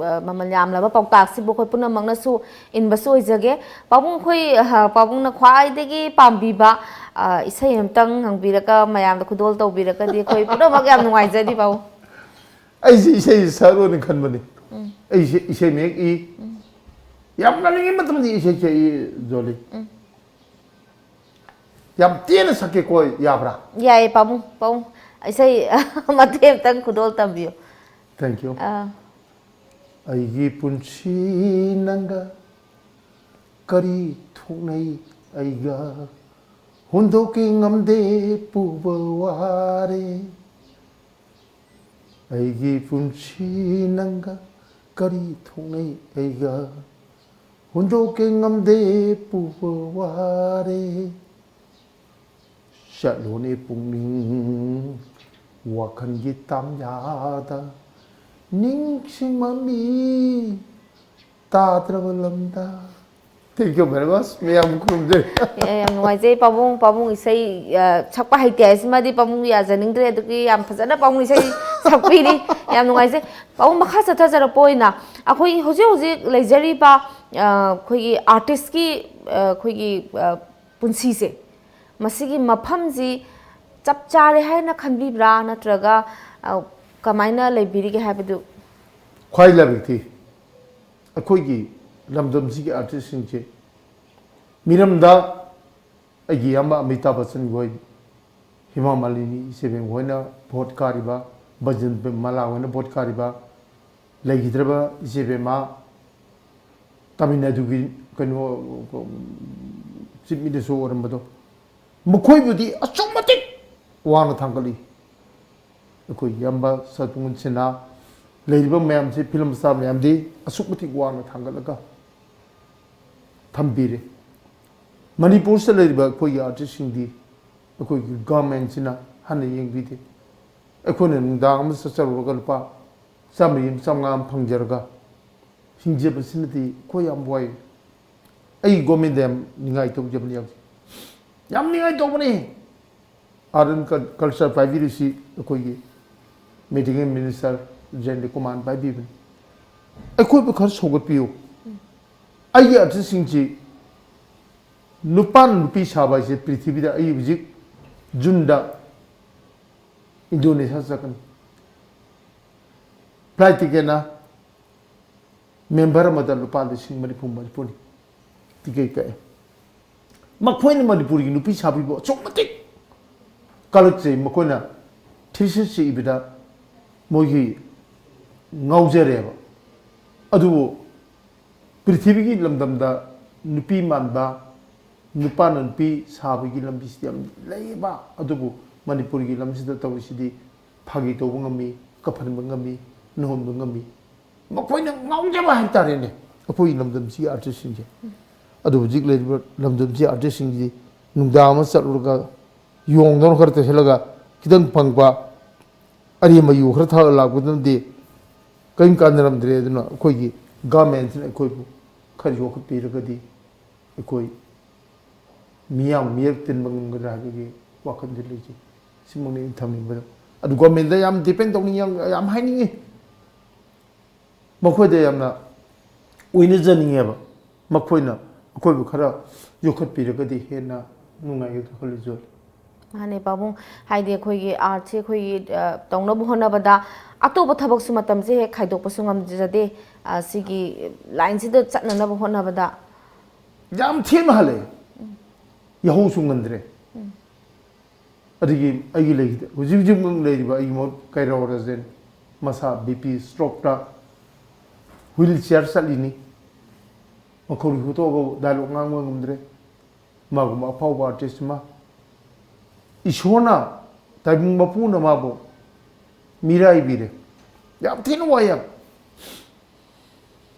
ꯃꯃꯜ ꯌꯥꯝꯂꯕ ꯄꯥꯎꯇꯥꯛꯁꯤꯕꯨ ꯑꯩꯈꯣꯏ ꯄꯨꯝꯅꯃꯛꯅꯁꯨ ꯏꯟꯕꯁꯨ ꯑꯣꯏꯖꯒꯦ ꯄꯥꯕꯨꯡꯅ ꯈ꯭ꯋꯥꯏꯗꯒꯤ ꯄꯥꯝꯕꯤꯕ ꯏꯁꯩ ꯑꯃꯇꯪ ꯍꯪꯕꯤꯔꯒ ꯃꯌꯥꯝꯗ ꯈꯨꯗꯣꯜ ꯇꯧꯕꯤꯔꯒꯗꯤ ꯑꯩꯈꯣꯏ ꯄꯨꯝꯅꯃꯛ ꯌꯥꯝ ꯅꯨꯡꯉꯥꯏꯖꯔꯤ ꯄꯥꯕꯨꯡ ꯑꯩꯁꯦ ꯏꯁꯩ ꯁꯛꯑꯣꯅ ꯈꯟꯕꯅꯤ ꯑꯩꯁꯦ ꯏꯁꯩ ꯃꯌꯦꯛ ꯏ ꯌꯥꯝ ꯉꯜꯂꯤꯉꯩ ꯃꯇꯝꯗ ꯏꯁꯩ ꯁꯛꯏ ꯖꯣꯂꯤ ꯌꯥꯝ ꯇꯦꯟꯅ ꯁꯛꯀꯦꯀꯣ ꯌꯥꯕ꯭ꯔꯥ ꯌꯥꯏꯌꯦ ꯄꯥꯕꯨꯡ ꯏꯁꯩ ꯃꯇꯦꯛ ꯑꯃꯇꯪ ꯈꯨꯗꯣꯜ ꯇꯝꯕꯤꯌꯨ ꯊꯦꯡꯛ ꯌꯨ ꯑꯩꯒꯤ ꯄꯨꯟꯁꯤ ꯅꯪꯒ ꯀꯔꯤ ꯊꯣꯛꯅꯩ ꯑꯩꯒ ꯍꯨꯟꯗꯣꯛꯀꯤ ꯉꯝꯗꯦ ꯄꯨꯕ ꯋꯥꯔꯦ ꯑꯩꯒꯤ ꯄꯨꯟꯁꯤ ꯅꯪꯒ ꯀꯔꯤ ꯊꯣꯛꯅꯩ ꯑꯩꯒ ꯍꯨꯟꯗꯣꯛꯀꯤ ꯉꯝꯗꯦ ꯄꯨꯕ ꯋꯥꯔꯦ ꯆꯠꯂꯣꯅꯦ ꯄꯨꯛꯅꯤꯡ ꯋꯥꯈꯜꯒꯤ ꯇꯥꯝꯌꯥꯗ ꯅꯤꯡꯁꯤꯡꯃꯃꯤ ꯇꯥꯗ꯭ꯔꯕ ꯂꯝꯗ ꯊꯦꯡꯛ ꯌꯨ ꯚꯦꯔꯤ ꯃꯁ ꯃꯌꯥꯝ ꯈꯨꯔꯨꯝꯖꯩ ꯌꯥꯝ ꯅꯨꯡꯉꯥꯏꯖꯩ ꯄꯥꯕꯨꯡ ꯏꯁꯩ ꯁꯛꯄ ꯍꯩꯇꯦ ꯍꯥꯏꯁꯤꯃꯗꯤ ꯄꯥꯕꯨꯡ ꯌꯥꯖꯅꯤꯡꯗ꯭ꯔꯦ ꯑꯗꯨꯒꯤ ꯌꯥꯝ ꯐꯖꯅ ꯄꯥꯕꯨꯡ ꯏꯁꯩ ꯁꯛꯄꯤꯔꯤ ꯌꯥꯝ ꯅꯨꯡꯉꯥꯏꯖꯩ ꯄꯥꯕꯨꯡ ꯃꯈꯥ ꯆꯠꯊꯖꯔꯛꯄ ꯑꯣꯏꯅ ꯑꯩꯈꯣꯏ ꯍꯧꯖꯤꯛ ꯂꯩꯖꯔꯤꯕ ꯑꯩꯈꯣꯏꯒꯤ ꯑꯥꯔꯇꯤꯁꯀꯤ ꯑꯩꯈꯣꯏꯒꯤ ꯄꯨꯟꯁꯤꯁꯦ ꯃꯁꯤꯒꯤ ꯃꯐꯝꯁꯤ ꯆꯞ ꯆꯥꯔꯦ ꯍꯥꯏꯅ ꯈꯟꯕꯤꯕ꯭ꯔꯥ ꯅꯠꯇ꯭ꯔꯒ ꯀꯃꯥꯏꯅ ꯂꯩꯕꯤꯔꯤꯒꯦ ꯍꯥꯏꯕꯗꯨ ꯈ꯭ꯋꯥꯏ ꯂꯥꯏꯕꯛ ꯑꯩꯈꯣꯏꯒꯤ ꯂꯝꯗꯝꯁꯤꯒꯤ ꯑꯥꯔꯇꯤꯁꯁꯤꯡꯁꯦ ꯃꯤꯔꯝꯗ ꯑꯩꯒꯤ ꯏꯌꯥꯝꯕ ꯑꯃꯤꯇꯥꯕ ꯕꯆꯟ ꯍꯣꯏ ꯍꯤꯃꯥ ꯃꯥꯂꯤꯅꯤ ꯏꯆꯦꯕꯦꯝ ꯍꯣꯏꯅ ꯚꯣꯠ ꯀꯥꯔꯤꯕ ꯕꯖꯟ ꯃꯂꯥ ꯍꯣꯏꯅ ꯚꯣꯠ ꯀꯥꯔꯤꯕ ꯂꯩꯈꯤꯗ꯭ꯔꯕ ꯏꯆꯦꯕꯦꯝꯃ ꯇꯥꯃꯤꯜ ꯅꯥꯗꯨꯒꯤ ꯀꯩꯅꯣ ꯆꯤꯞ ꯃꯤꯅꯤꯁꯇꯔ ꯑꯣꯏꯔꯝꯕꯗꯣ ꯃꯈꯣꯏꯕꯨꯗꯤ ꯑꯁꯨꯛ ꯃꯇꯤꯛ ꯋꯥꯡꯅ ꯊꯥꯡꯒꯠꯂꯤ ꯑꯩꯈꯣꯏ ꯏꯌꯥꯝꯕ ꯁꯇꯨꯡ ꯁꯤꯟꯍꯥ ꯂꯩꯔꯤꯕ ꯃꯌꯥꯝꯁꯤ ꯐꯤꯂꯝ ꯁ꯭ꯇꯥꯔ ꯃꯌꯥꯝꯗꯤ ꯑꯁꯨꯛ ꯃꯇꯤꯛ ꯋꯥꯡꯅ ꯊꯥꯡꯒꯠꯂꯒ ꯊꯝꯕꯤꯔꯦ ꯃꯅꯤꯄꯨꯔꯁꯤꯗ ꯂꯩꯔꯤꯕ ꯑꯩꯈꯣꯏꯒꯤ ꯑꯥꯔꯇꯤꯁꯁꯤꯡꯗꯤ ꯑꯩꯈꯣꯏꯒꯤ ꯒꯚꯔꯟꯃꯦꯟꯠꯁꯤꯅ ꯍꯟꯅ ꯌꯦꯡꯕꯤꯗꯦ ꯑꯩꯈꯣꯏꯅ ꯅꯨꯡꯗꯥꯡ ꯑꯃ ꯆꯠꯆꯔꯨꯔꯒ ꯂꯨꯄꯥ ꯆꯥꯝꯃꯔꯤ ꯆꯥꯝꯃꯉꯥ ꯑꯃ ꯐꯪꯖꯔꯒ ꯍꯤꯡꯖꯕꯁꯤꯅꯗꯤ ꯑꯩꯈꯣꯏ ꯌꯥꯝ ꯋꯥꯏ ꯑꯩ ꯒꯣꯔꯃꯦꯟꯗ ꯌꯥꯝ ꯅꯤꯡꯉꯥꯏ ꯇꯧꯖꯕꯅꯤ ꯌꯥꯝ ꯅꯤꯡꯉꯥꯏ ꯇꯧꯕꯅꯤ ꯑꯥꯔꯠ ꯑꯦꯟ ꯀꯜꯆꯔ ꯄꯥꯏꯕꯤꯔꯤꯁꯤ ꯑꯩꯈꯣꯏꯒꯤ ꯃꯦꯗꯤꯀꯦꯜ ꯃꯤꯅꯤꯁꯇꯔ ꯖꯦꯟꯗꯤ ꯀꯨꯃꯥꯔ ꯄꯥꯏꯕꯤꯕꯅꯤ ꯑꯩꯈꯣꯏꯕꯨ ꯈꯔ ꯁꯧꯒꯠꯄꯤꯌꯨ ꯑꯩꯒꯤ ꯑꯥꯔꯇꯤꯁꯁꯤꯡꯁꯤ ꯅꯨꯄꯥꯅ ꯅꯨꯄꯤ ꯁꯥꯕ ꯍꯥꯏꯁꯦ ꯄ꯭ꯔꯤꯊꯤꯕꯤꯗ ꯑꯩ ꯍꯧꯖꯤꯛ ꯖꯨꯟꯗ ꯏꯟꯗꯣꯅꯦꯁꯤꯌꯥ ꯆꯠꯀꯅꯤ ꯐ꯭ꯂꯥꯏꯠ ꯇꯤꯀꯦꯠꯅ ꯃꯦꯝꯕꯔ ꯑꯃꯗ ꯂꯨꯄꯥ ꯂꯤꯁꯤꯡ 40-44 ꯇꯤꯀꯦꯠ ꯀꯛꯑꯦ ꯃꯈꯣꯏꯅ ꯃꯅꯤꯄꯨꯔꯒꯤ ꯅꯨꯄꯤ ꯁꯥꯕꯤꯕꯨ ꯑꯁꯨꯛ ꯃꯇꯤꯛ ꯀꯂꯛꯆꯩ ꯃꯈꯣꯏꯅ ꯊꯤꯁꯤꯁ ꯏꯕꯗ ꯃꯣꯏꯒꯤ ꯉꯥꯎꯖꯔꯦꯕ ꯑꯗꯨꯕꯨ ꯄ꯭ꯔꯤꯊꯤꯕꯤꯒꯤ ꯂꯝꯗꯝꯗ ꯅꯨꯄꯤ ꯃꯥꯟꯕ ꯅꯨꯄꯥꯅ ꯅꯨꯄꯤ ꯁꯥꯕꯒꯤ ꯂꯝꯕꯤꯁꯤꯗꯤ ꯌꯥꯝ ꯂꯩꯌꯦꯕ ꯑꯗꯨꯕꯨ ꯃꯅꯤꯄꯨꯔꯒꯤ ꯂꯝꯁꯤꯗ ꯇꯧꯔꯤꯁꯤꯗꯤ ꯐꯥꯒꯤ ꯇꯧꯕ ꯉꯝꯃꯤ ꯀꯞꯍꯟꯕ ꯉꯝꯃꯤ ꯅꯨꯍꯣꯟꯕ ꯉꯝꯃꯤ ꯃꯈꯣꯏꯅ ꯉꯥꯎꯖꯕ ꯍꯥꯏꯇꯥꯔꯦꯅꯦ ꯑꯩꯈꯣꯏꯒꯤ ꯂꯝꯗꯝꯁꯤꯒꯤ ꯑꯥꯔꯇꯤꯁꯁꯤꯡꯁꯦ ꯑꯗꯨ ꯍꯧꯖꯤꯛ ꯂꯩꯔꯤꯕ ꯂꯝꯗꯝꯁꯤꯒꯤ ꯑꯥꯔꯇꯤꯁꯁꯤꯡꯁꯤ ꯅꯨꯡꯗꯥꯡ ꯑꯃ ꯆꯠꯂꯨꯔꯒ ꯌꯣꯡꯗꯧꯅ ꯈꯔ ꯇꯩꯁꯜꯂꯒ ꯈꯤꯇꯪ ꯐꯪꯕ ꯑꯔꯦꯝꯕ ꯌꯨ ꯈꯔ ꯊꯛꯑ ꯂꯥꯛꯄꯗꯨꯅꯗꯤ ꯀꯔꯤꯝ ꯀꯥꯟꯅꯔꯝꯗ꯭ꯔꯦ ꯑꯗꯨꯅ ꯑꯩꯈꯣꯏꯒꯤ ꯒꯚꯔꯟꯃꯦꯟꯠꯁꯤꯅ ꯑꯩꯈꯣꯏꯕꯨ ꯈꯔ ꯌꯣꯛꯈꯠꯄꯤꯔꯒꯗꯤ ꯑꯩꯈꯣꯏ ꯃꯤꯌꯥꯝ ꯃꯤꯔꯛ ꯇꯤꯟꯕ ꯉꯝꯒꯗ꯭ꯔꯥ ꯍꯥꯏꯕꯒꯤ ꯋꯥꯈꯜꯗꯤ ꯂꯩꯖꯩ ꯁꯤꯃꯛꯅꯤ ꯑꯩꯅ ꯊꯝꯅꯤꯡꯕꯗ ꯑꯗꯨ ꯒꯚꯔꯟꯃꯦꯟꯠꯗ ꯌꯥꯝ ꯗꯤꯄꯦꯟ ꯇꯧꯅꯤꯡꯉꯤ ꯌꯥꯝ ꯍꯥꯏꯅꯤꯡꯉꯤ ꯃꯈꯣꯏꯗ ꯌꯥꯝꯅ ꯑꯣꯏꯅꯖꯅꯤꯡꯉꯦꯕ ꯃꯈꯣꯏꯅ ꯑꯩꯈꯣꯏꯕꯨ ꯈꯔ ꯌꯣꯛꯈꯠꯄꯤꯔꯒꯗꯤ ꯍꯦꯟꯅ ꯅꯨꯡꯉꯥꯏꯒꯗ꯭ꯔꯥ ꯈꯜꯂꯤ ꯃꯥꯅꯦ ꯄꯥꯕꯨꯡ ꯍꯥꯏꯗꯤ ꯑꯩꯈꯣꯏꯒꯤ ꯑꯥꯔꯠꯁꯦ ꯑꯩꯈꯣꯏꯒꯤ ꯇꯧꯅꯕ ꯍꯣꯠꯅꯕꯗ ꯑꯇꯣꯞꯄ ꯊꯕꯛꯁꯨ ꯃꯇꯝꯁꯦ ꯍꯦꯛ ꯈꯥꯏꯗꯣꯛꯄꯁꯨ ꯉꯝꯖꯗꯦ ꯁꯤꯒꯤ ꯂꯥꯏꯟꯁꯤꯗ ꯆꯠꯅꯅꯕ ꯍꯣꯠꯅꯕꯗ ꯌꯥꯝ ꯊꯦꯡꯅ ꯍꯜꯂꯛꯑꯦ ꯌꯥꯍꯧꯁꯨ ꯉꯟꯗ꯭ꯔꯦ ꯑꯗꯒꯤ ꯑꯩꯒꯤ ꯍꯧꯖꯤꯛ ꯍꯧꯖꯤꯛ ꯂꯩꯔꯤꯕ ꯑꯩꯒꯤ ꯃꯣꯠ ꯀꯩꯔꯥꯎ ꯔꯥꯖꯦꯟ ꯃꯁꯥ BP ꯁ꯭ꯇ꯭ꯔꯣꯛꯇ ꯍ꯭ꯋꯤꯜ ꯆꯤꯌꯔ ꯆꯠꯂꯤꯅꯤ ꯃꯈꯧꯔꯤ ꯍꯨꯠꯇꯣꯛꯑꯒ ꯗꯥꯏꯂꯣꯛ ꯉꯥꯡꯕ ꯉꯝꯗ꯭ꯔꯦ ꯃꯥꯒꯨꯝꯕ ꯑꯐꯥꯎꯕ ꯑꯥꯔꯇꯤꯁ ꯑꯃ ꯏꯁꯣꯔꯅ ꯇꯥꯏꯕꯪ ꯃꯄꯨꯅ ꯃꯥꯕꯨ ꯃꯤꯔꯥꯏꯕꯤꯔꯦ ꯌꯥꯝ ꯊꯤꯅ ꯋꯥꯏ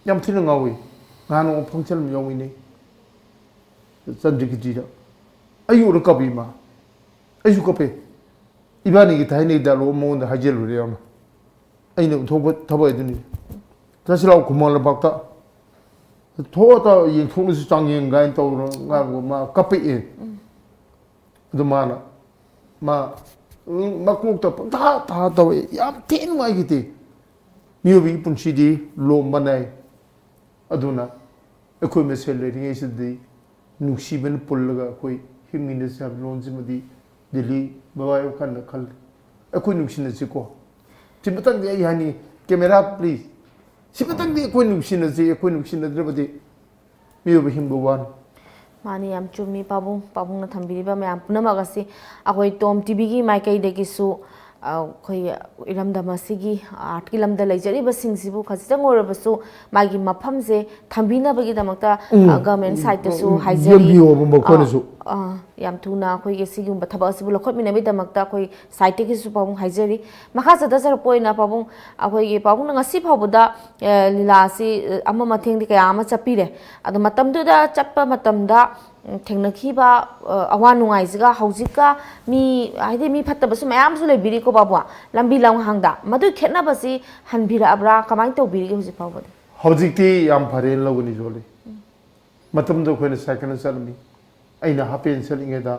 ꯌꯥꯝ ꯊꯤꯅ ꯉꯥꯎꯏ ꯅꯍꯥꯟ ꯅꯣꯡꯃ ꯐꯪꯁꯟ ꯑꯃ ꯌꯥꯎꯃꯤꯟꯅꯩ ꯆꯟꯗ꯭ꯔꯒꯤꯇꯤꯗ ꯑꯩ ꯎꯔ ꯀꯞꯄꯤ ꯃꯥ ꯑꯩꯁꯨ ꯀꯞꯄꯦ ꯏꯕꯥꯅꯤꯒꯤ ꯊꯥꯏꯅꯒꯤ ꯗꯥꯏꯂꯣꯛ ꯃꯉꯣꯟꯗ ꯍꯥꯏꯖꯤꯜꯂꯨꯔꯦ ꯌꯥꯝꯅ ꯑꯩꯅ ꯎꯠꯊꯣꯛꯄ ꯊꯕꯛ ꯑꯗꯨꯅꯤ ꯆꯠꯁꯤ ꯂꯥꯎ ꯈꯨꯃꯟ ꯂꯝꯄꯥꯛꯇ ꯊꯣꯛꯑ ꯌꯦꯡꯊꯣꯛꯅꯁꯨ ꯆꯥꯡꯌꯦꯡ ꯀꯥꯏꯅ ꯇꯧꯔ ꯉꯥꯡꯕ ꯃꯥ ꯀꯞꯄꯛꯑꯦ ꯑꯗꯨ ꯃꯥꯅ ꯃꯀꯣꯛꯇ ꯄꯪꯊꯥ ꯇꯧꯋꯦ ꯌꯥꯝ ꯊꯤꯅ ꯅꯨꯡꯉꯥꯏꯈꯤꯗꯦ मियोबी पुंसीदी लोम बनाई अदुना अखोई मसेल लेरिंगैसिदी नुक्सीबन पुल्लगा अखोई हिमिनस हाब लोनजिमदी दिल्ली बवाय खन खल अखोई नुक्सीनसिको सिमतंग दे यानी कैमरा प्लीज सिमतंग दे अखोई नुक्सीनसि अखोई नुक्सीनद्रबदी मियोबी हिमबवान माने याम चुमी पाबुंग पाबुंग ना थंबिरिबा मैम पुनमगसी अखोई टॉम टीवी की माइकैदगिसु अखोई इरमदमसिगी आर्ट की लमदा लेजरिबसिंगसिबु खजितंग ओरबसु मागी मफमसे थंबिनबगिदमक्ता गवर्नमेंट साइटसु हाइजरी याम थुना अखोई सिगुम थबसिबु लखोटमिनबिदमक्ता अखोई साइटगिसु पाबुंग हाइजरी मखा सदसरपोइना पाबुंग अखोई पाबुंग ngasi phawbuda lila si ama mathengdi kaya ama chapire adu matamduda chappa matamda थेंनखीबा अवा नुंगाइजगा हौजिका मी हाइदे मी फत्तबसु मयामसु लेबिरी को बाबुआ लंबी लंहांगदा मदु खेतनाबसी हनबिराब्रा कमाइन तौबिरी हौजि फावबदे हौजिकती याम फरे लगनी जोले मतमदो खोने साइकल चलमी अइना हापेन चलिंगेदा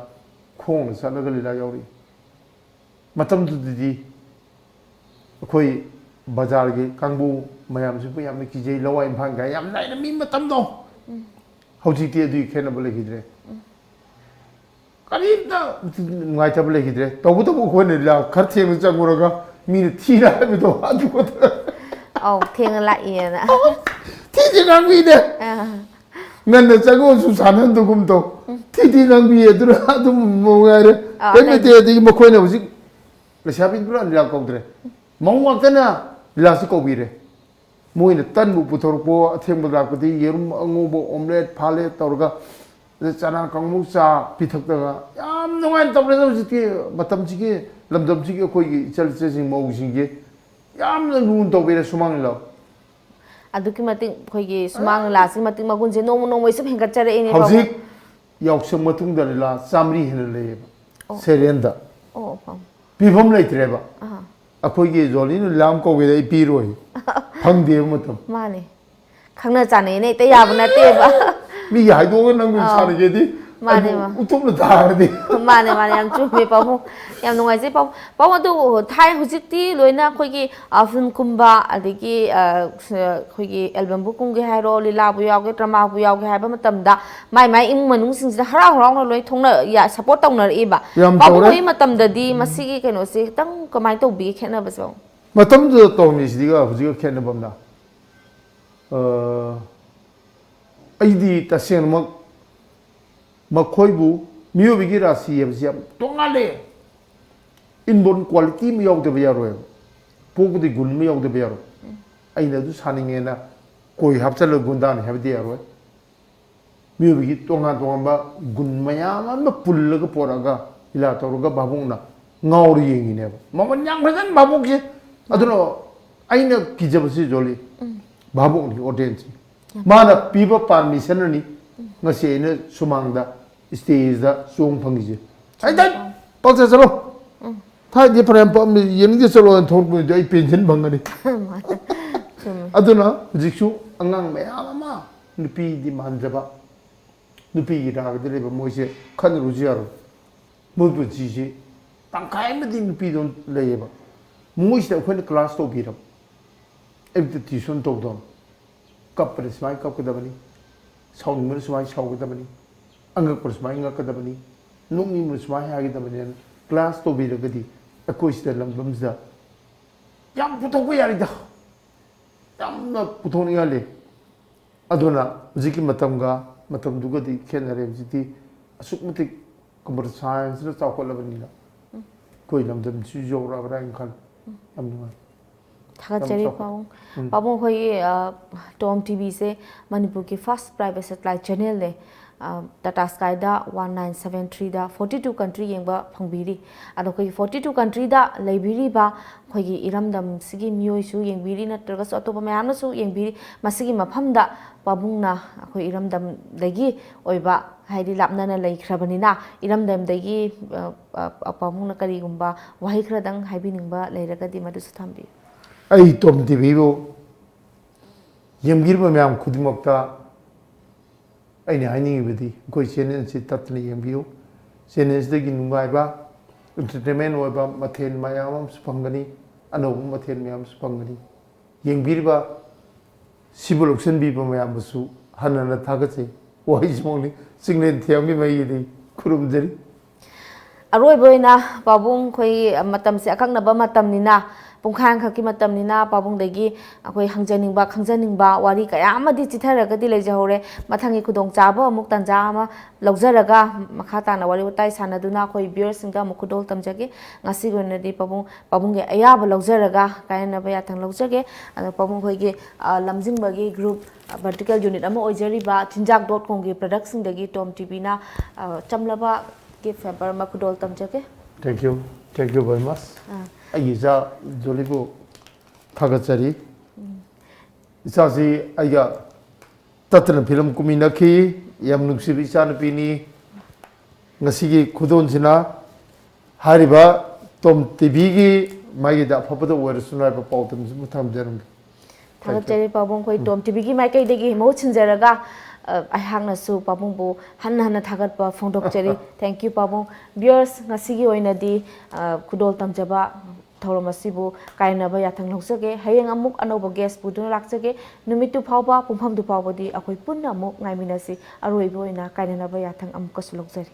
खोंग चलगा लीला यावरी मतमदुदी अखोई बाजार के कांगबू मयामसु यामने किजे लवा इम्फान गा याम नाइना मी मतमदो हौजिकती अदुई खेनब लेखिद्रे करीबना नुआइतब लेखिद्रे तबुतबु खोने ला खर थेंग चंगुरगा मीने थीरा बिदो अदुको औ थेंग लाइएना थीजे गांगबीने नन्ने चंगो सुसानन दुगुम तो थीती गांगबी अदुरा अदुम मोगारे केमेते दि मखोइने हौजिक लेसाबिन पुरा ला कौद्रे मौवाक्तना लासि कौबीरे मोइने तनबु पुथोरपो अथेंब लाकदी येरुम अंगोबो ऑमलेट फाले तौरगा चना कंगमु चा पिथक्तगा याम नुंगाइन तौरे जिति मतमसिगे लमदमसिगे कोइगी चलचेसिंग मौसिंगे याम लुन तौबेरे सुमांग लो अदुकी मतिंग खोइगी सुमांग लासि मतिंग मगुनजे नोम नोमoi सब हेंगचरे एने हौजिक यावसम मतुंग ला चामरी हेन लेबा सेरेंदा ओ फम पिभम लेत्रेबा अखोइगे जोलिन लाम कोगे पीरोय फंगदे मतम माने खंगना चाने ने ते याब नतेबा मी हाइदोग नंग सानगेदी माने उतुम दारदे माने माने याम चुमे पाबु याम नुंगाइजे पाबु पाबु दु थाइ हुजिकती लोइना खोइगी फिल्म कुंबा अदगी खोइगी एल्बम बु कुंगे हाइरो लीला बु यावगे ड्रामा बु यावगे हाइबा मतमदा माइ माइ इं मनुंग सिंजिदा हरा हराउना लोइ थोंना या सपोर्ट तौनरइबा पाबु होइ मतमददी मसिगी कैनोसे तंग कमाइ तौबि खेनबसो मतमदु तौमिसिदिगा हुजिगा खेनबमना अइदी तसेंगमक मखोइबु मियोबिगी राशि हेबसिया तोंगाले इनबोर्न क्वालिटी में यावदबा यारोय पोगदि गुण में यावदबा यारो अइना दु सानिंगेना कोई हापचल गुंदान हेबदि यारोय मियोबिगी तोंगा तोंगा गुण मयाम अम पुल्लगा पोरागा इला तौरगा बाबुंगना ngauri yengine mamon yang president babuk je aduno aina kijabasi joli babuk ni audience mana piba permission ni ngase ne sumangda stage da song phangije ai dai tolse chalo tha di prem pam yeng di chalo thor bu dai pension bangani aduna jiksu angang mayama nupi di manjaba nupi gi ra de le moise khan rujiaro mubu ji ji तंखाई में दिन पीदों लेयेबा मुझे अखोने class तो गिरम एक tuition तो दम cup पर स्माइ cup के दबनी sound में स्माइ साउ के दबनी अंग पर स्माइ अंग के दबनी नुंगी में स्माइ हागे दबनी क्लास तो भी लगती अकोई से लंबमजा याम पुथों को यारी दा याम ना पुथों नहीं आले अदोना जिकी मतम दुगदी खेलने जिती असुकमति कंप्यूटर साइंस ने चावल लगनी ना कोई लमदम सुजोरा बराइन खान हमने थागचरी पाऊं पाऊं कोई टॉम टीवी से मणिपुर की फर्स्ट प्राइवेट सैटेलाइट चैनल ने टाटा स्काई दा 1973 दा 42 कंट्री येंबा फंगबिरी अदो कोई 42 कंट्री दा लेबिरी बा कोई इरमदम सिगी मियोइसु येंबिरी नत्रगस अतोबा मयामसु येंबिरी मसिगी मफमदा पाबुंगना कोई इरमदम दगी ओइबा हाइदि लापना लेख्रबनिना इरमदम दगी पाबुंगना करिगुंबा वाहि खरदंग हाइबिनिंगबा लेरगदि मदुसु थंबि आई टॉम टीवी बो येंबिरबा मयाम खुदिमक्ता अने हाइनिंगबदी कोई चैनल से तत्ने येंबियो चैनल दगी नुंगाइबा एंटरटेनमेंट ओइबा मथेन मयाम फंगनी अनोब मथेन मयाम फंगनी ꯌꯦꯡꯕꯤꯔꯤꯕ ꯁꯤꯕꯨ ꯂꯧꯁꯤꯟꯕꯤꯕ ꯃꯌꯥꯝꯕꯨꯁꯨ ꯍꯟꯅ ꯊꯥꯒꯠꯆꯩ ꯋꯥꯍꯩꯁꯤꯃꯛꯅꯤ ꯆꯤꯡꯂꯦꯟ ꯊꯦꯝꯒꯤ ꯃꯩꯒꯤꯗꯤ ꯈꯨꯔꯨꯝꯖꯔꯤ ꯑꯔꯣꯏꯕ ꯑꯣꯏꯅ ꯄꯥꯕꯨꯡ ꯑꯩꯈꯣꯏ ꯃꯇꯝꯁꯦ ꯑꯀꯛꯅꯕ ꯃꯇꯝꯅꯤꯅ ꯄꯨꯡꯈꯥꯏꯈꯛꯀꯤ ꯃꯇꯝꯅꯤꯅ ꯄꯥꯕꯨꯡꯗꯒꯤ ꯑꯩꯈꯣꯏ ꯍꯪꯖꯅꯤꯡꯕ ꯈꯪꯖꯅꯤꯡꯕ ꯋꯥꯔꯤ ꯀꯌꯥ ꯑꯃꯗꯤ ꯆꯤꯊꯔꯒꯗꯤ ꯂꯩꯖꯍꯧꯔꯦ ꯃꯊꯪꯒꯤ ꯈꯨꯗꯣꯡꯆꯥꯕ ꯑꯃꯨꯛ ꯇꯥꯟꯖꯥ ꯑꯃ ꯂꯧꯖꯔꯒ ꯃꯈꯥ ꯇꯥꯅ ꯋꯥꯔꯤ ꯋꯥꯇꯥꯏ ꯁꯥꯟꯅꯗꯨꯅ ꯑꯩꯈꯣꯏ ꯚ꯭ꯌꯨꯑꯔꯁꯤꯡꯗ ꯑꯃꯨꯛ ꯈꯨꯗꯣꯜ ꯇꯝꯖꯒꯦ ꯉꯁꯤꯒꯤ ꯑꯣꯏꯅꯗꯤ ꯄꯥꯕꯨꯡꯒꯤ ꯑꯌꯥꯕ ꯂꯧꯖꯔꯒ ꯀꯥꯏꯅꯅꯕ ꯌꯥꯊꯪ ꯂꯧꯖꯒꯦ ꯑꯗꯣ ꯄꯥꯕꯨꯡ ꯑꯩꯈꯣꯏꯒꯤ ꯂꯝꯖꯤꯡꯕꯒꯤ ꯒ꯭ꯔꯨꯞ ꯚꯔꯇꯤꯀꯦꯜ ꯌꯨꯅꯤꯠ ꯑꯃ ꯑꯣꯏꯖꯔꯤꯕ ꯆꯤꯟꯖꯥꯛ.comꯒꯤ ꯄ꯭ꯔꯗꯛꯁꯤꯡꯗꯒꯤ ꯇꯣꯝ ꯇꯤꯚꯤꯅ ꯆꯝꯂꯕ गिफ्ट हैपर मा खुदोल तमजके थैंक यू वेरी मच आई इजा जोलीबो थागचरी इसा से आइगा तत्र फिल्म कुमिनखी यम नुक्सिबी चानपीनी ngasi खुदोनसिना हारिबा तोम टीवी की माइदा फपदो वरसुना बा पाउतम मुथाम जरम थागचरी पाबुंग कोई तोम टीवी की माइकै देगी मौ छिनजरगा ꯑꯩꯍꯥꯛꯅꯁꯨ ꯄꯥꯕꯨꯡꯕꯨ ꯍꯟꯅ ꯍꯟꯅ ꯊꯥꯒꯠꯄ ꯐꯣꯡꯗꯣꯛꯆꯔꯤ ꯊꯦꯡꯛ ꯌꯨ ꯄꯥꯕꯨꯡ ꯚ꯭ꯌꯨꯑꯔꯁ ꯉꯁꯤꯒꯤ ꯑꯣꯏꯅꯗꯤ ꯈꯨꯗꯣꯜ ꯇꯝꯖꯕ ꯊꯧꯔꯝ ꯑꯁꯤꯕꯨ ꯀꯥꯏꯅꯕ ꯌꯥꯊꯪ ꯂꯧꯖꯒꯦ ꯍꯌꯦꯡ ꯑꯃꯨꯛ ꯑꯅꯧꯕ ꯒꯦꯁ ꯄꯨꯗꯨꯅ ꯂꯥꯛꯆꯒꯦ ꯅꯨꯃꯤꯠꯇꯨ ꯐꯥꯎꯕ ꯄꯨꯡꯐꯝꯗꯨ ꯐꯥꯎꯕꯗꯤ ꯑꯩꯈꯣꯏ ꯄꯨꯟꯅ ꯑꯃꯨꯛ ꯉꯥꯏꯃꯤꯟꯅꯁꯤ ꯑꯔꯣꯏꯕ ꯑꯣꯏꯅ ꯀꯥꯏꯅꯅꯕ ꯌꯥꯊꯪ ꯑꯃꯨꯛꯀꯁꯨ ꯂꯧꯖꯔꯤ